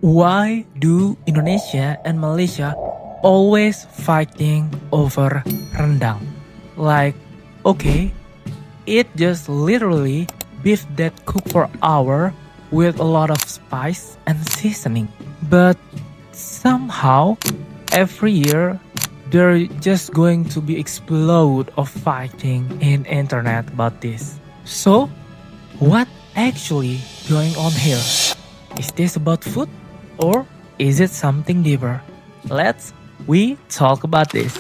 Why do Indonesia and Malaysia always fighting over rendang? Like, okay, it just literally beef that cook for hour with a lot of spice and seasoning. But somehow every year there just going to be explode of fighting in internet about this. So what actually going on here? Is this about food or is it something deeper? Let's we talk about this.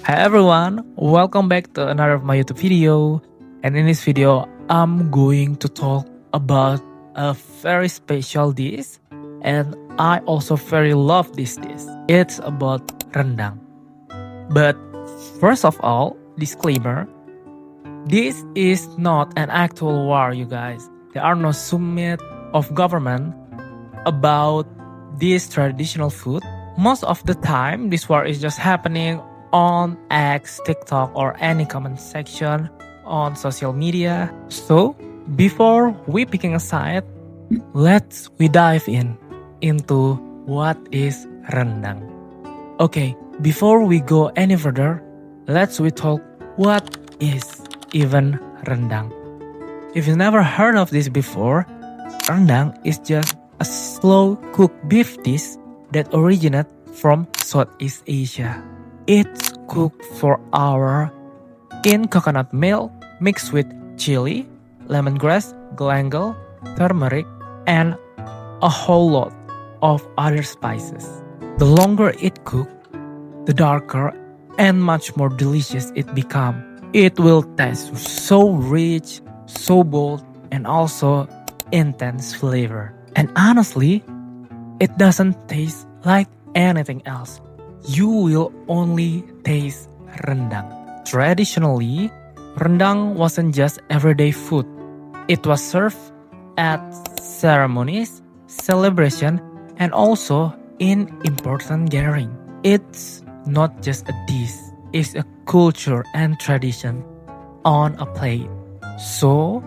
Hi everyone, welcome back to another of my YouTube video. And in this video, I'm going to talk about a very special dish and I also very love this dish. It's about rendang. But first of all, disclaimer, this is not an actual war, you guys. There are no summit of government about this traditional food. Most of the time, this war is just happening on X, TikTok, or any comment section on social media. So, before we picking a side, we dive into what is rendang. Okay, before we go any further, we talk what is even rendang. If you never heard of this before, rendang is just a slow-cooked beef dish that originates from Southeast Asia. It's cooked for hours in coconut milk mixed with chili, lemongrass, galangal, turmeric, and a whole lot of other spices. The longer it cooks, the darker and much more delicious it becomes. It will taste so rich, so bold, and also intense flavor. And honestly, it doesn't taste like anything else. You will only taste rendang. Traditionally, rendang wasn't just everyday food. It was served at ceremonies, celebration, and also in important gathering. It's not just a dish, it's a culture and tradition on a plate. So,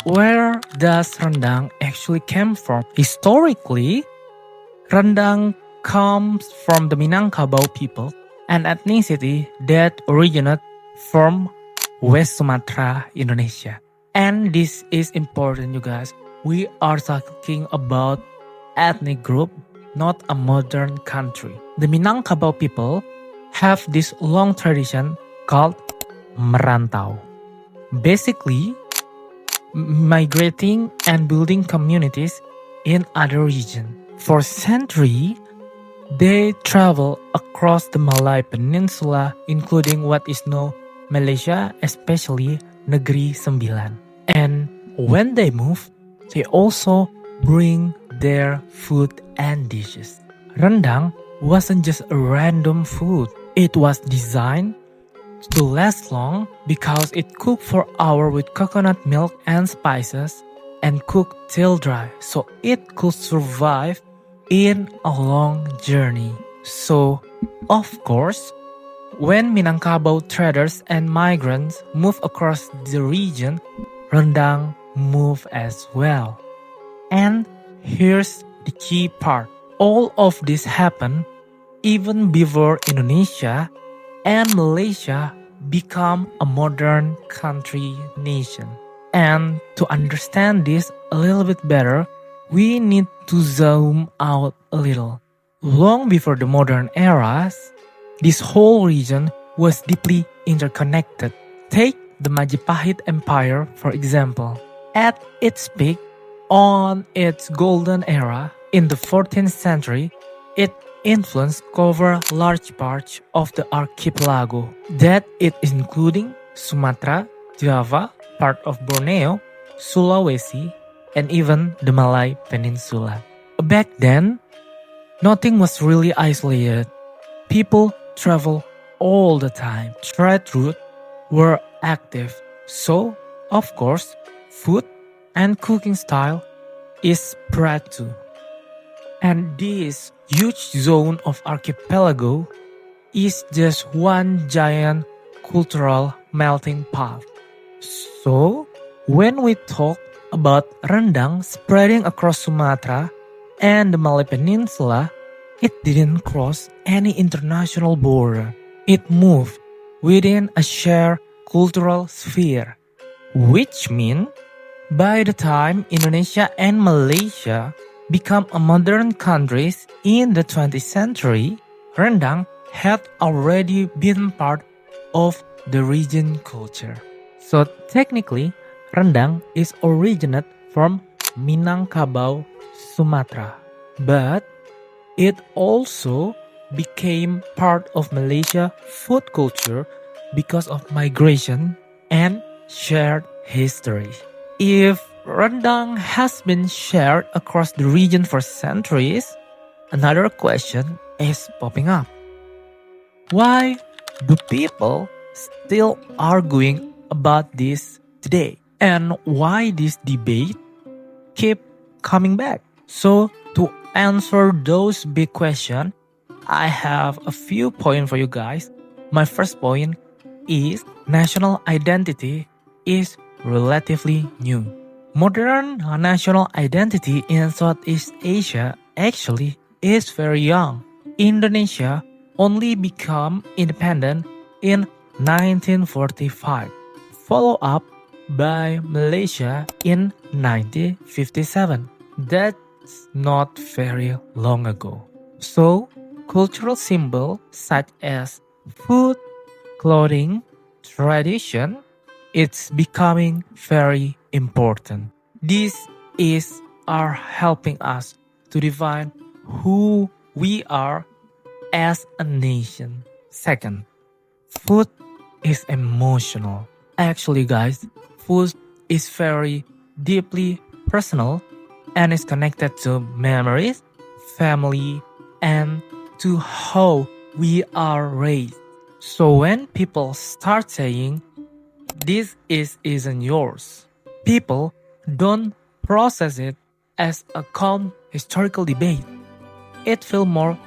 where does rendang actually come from? Historically, rendang comes from the Minangkabau people, an ethnicity that originated from West Sumatra, Indonesia. And this is important, you guys. We are talking about ethnic group, not a modern country. The Minangkabau people have this long tradition called merantau. Basically, migrating and building communities in other regions. For centuries, they travel across the Malay Peninsula, including what is now Malaysia, especially Negeri Sembilan. And when they move, they also bring their food and dishes. Rendang wasn't just a random food. It was designed to last long because it cooked for hours with coconut milk and spices and cooked till dry, so it could survive in a long journey. So, of course, when Minangkabau traders and migrants move across the region, rendang move as well. And here's the key part. All of this happened even before Indonesia and Malaysia become a modern country nation. And to understand this a little bit better, we need to zoom out a little. Long before the modern eras, this whole region was deeply interconnected. Take the Majapahit Empire, for example. At its peak, on its golden era, in the 14th century, it influence cover large parts of the archipelago, that it including Sumatra, Java, part of Borneo, Sulawesi, and even the Malay Peninsula. Back then, nothing was really isolated. People travel all the time. Trade routes were active. So, of course, food and cooking style is spread too. And this huge zone of archipelago is just one giant cultural melting pot. So, when we talk about rendang spreading across Sumatra, And the Malay Peninsula, it didn't cross any international border. It moved within a shared cultural sphere, which means by the time Indonesia and Malaysia become a modern countries in the 20th century, rendang had already been part of the region culture. So technically, rendang is originated from Minangkabau, Sumatra, but it also became part of Malaysia food culture because of migration and shared history. If rendang has been shared across the region for centuries, another question is popping up. Why do people still arguing about this today? And why this debate keep coming back? So to answer those big questions, I have a few points for you guys. My first point is national identity is relatively new. Modern national identity in Southeast Asia actually is very young. Indonesia only became independent in 1945, followed up by Malaysia in 1957. That's not very long ago. So, cultural symbols such as food, clothing, tradition, it's becoming very important. These are helping us to define who we are as a nation. Second, food is emotional. Actually, guys, food is very deeply personal and is connected to memories, family, and to how we are raised. So when people start saying, this isn't yours, people don't process it as a calm historical debate. It feels more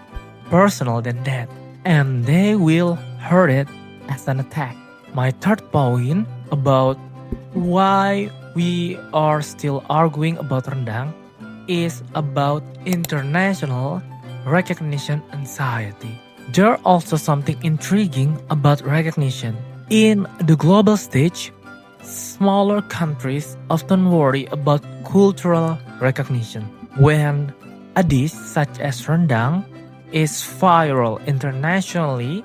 personal than that, and they will hear it as an attack. My third point about why we are still arguing about rendang is about international recognition anxiety. There's also something intriguing about recognition. In the global stage, smaller countries often worry about cultural recognition. When a dish such as rendang is viral internationally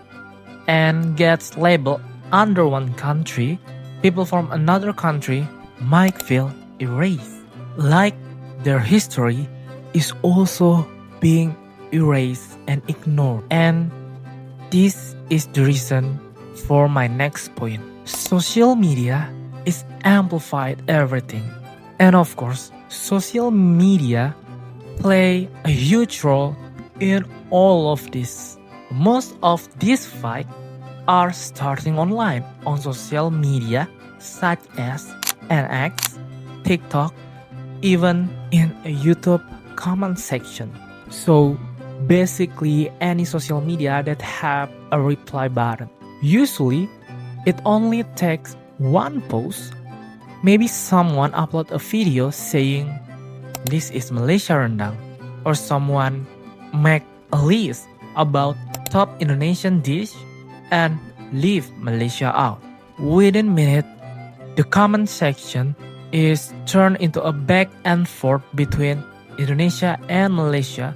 and gets labeled under one country, people from another country might feel erased, like their history is also being erased and ignored. And this is the reason for my next point. Social media is amplified everything. And of course, social media play a huge role in all of this. Most of these fights are starting online on social media such as NX, TikTok, even in a YouTube comment section. So basically any social media that have a reply button. Usually, it only takes one post. Maybe someone upload a video saying, this is Malaysia rendang. Or someone make a list about top Indonesian dish and leave Malaysia out. Within minutes, the comment section is turned into a back and forth between Indonesia and Malaysia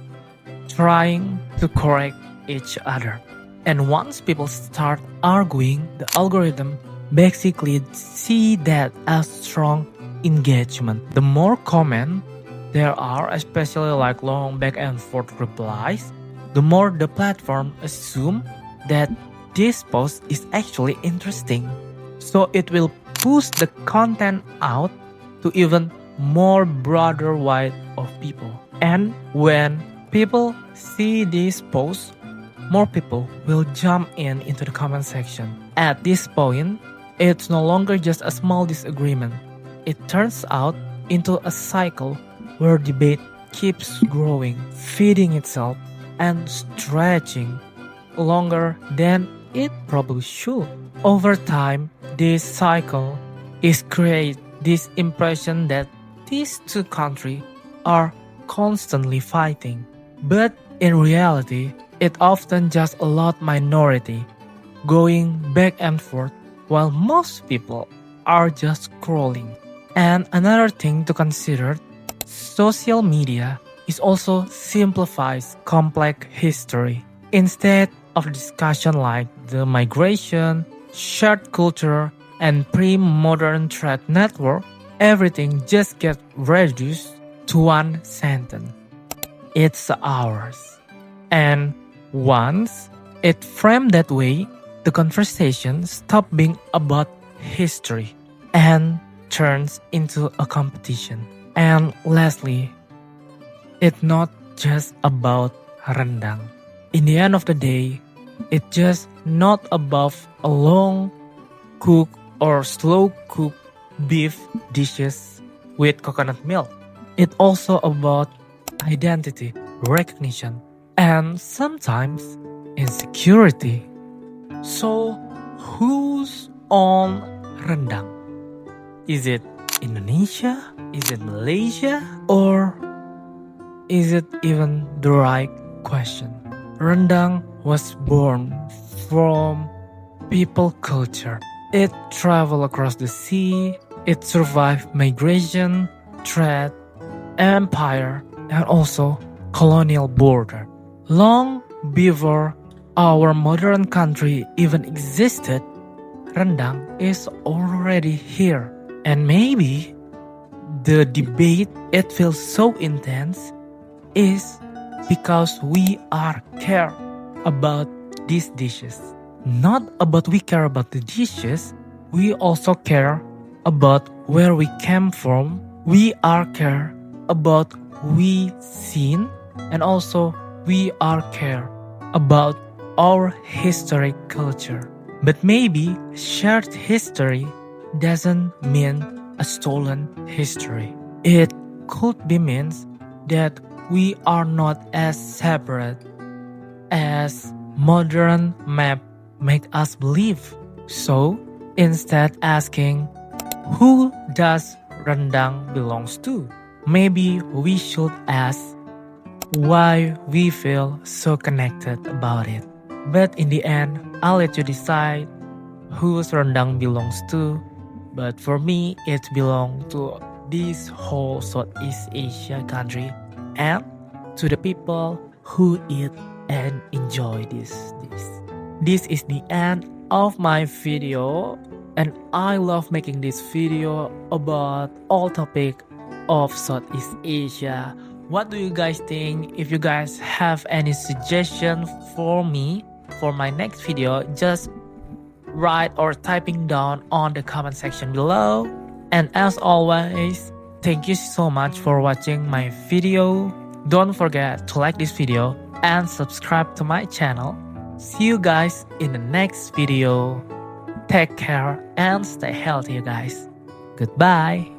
trying to correct each other. And once people start arguing, the algorithm basically see that as strong engagement. The more comment there are, especially like long back and forth replies, the more the platform assume that this post is actually interesting. So it will push the content out to even more broader wide of people. And when people see this post, more people will jump into the comment section. At this point, it's no longer just a small disagreement. It turns out into a cycle where debate keeps growing, feeding itself, and stretching longer than it probably should. Over time, this cycle is create this impression that these two countries are constantly fighting. But in reality, it often just a lot minority going back and forth while most people are just scrolling. And another thing to consider, social media is also simplifies complex history. Instead of discussion like the migration, shared culture, and pre-modern trade network, everything just gets reduced to one sentence. It's ours. And once it framed that way, the conversation stopped being about history and turns into a competition. And lastly, it's not just about rendang. In the end of the day, it's just not about a long cook or slow cook beef dishes with coconut milk. It's also about identity, recognition, and sometimes insecurity. So, who's on rendang? Is it Indonesia? Is it Malaysia? Or is it even the right question? Rendang was born from people culture. It traveled across the sea. It survived migration, trade, empire, and also colonial border. Long before our modern country even existed, rendang is already here. And maybe the debate it feels so intense is because we are care about these dishes. Not about we care about the dishes, we also care about where we came from. We are care about we seen, and also we are care about our historic culture. But maybe shared history doesn't mean a stolen history. It could be means that we are not as separate as modern map make us believe. So instead asking who does rendang belongs to, maybe we should ask why we feel so connected about it. But in the end, I'll let you decide whose rendang belongs to. But for me, it belongs to this whole Southeast Asia country and to the people who eat and enjoy this dish. This is the end of my video, and I love making this video about all topic of Southeast Asia. What do you guys think? If you guys have any suggestion for me for my next video, just write or typing down on the comment section below. And as always, thank you so much for watching my video. Don't forget to like this video and subscribe to my channel. See you guys in the next video. Take care and stay healthy, you guys. Goodbye.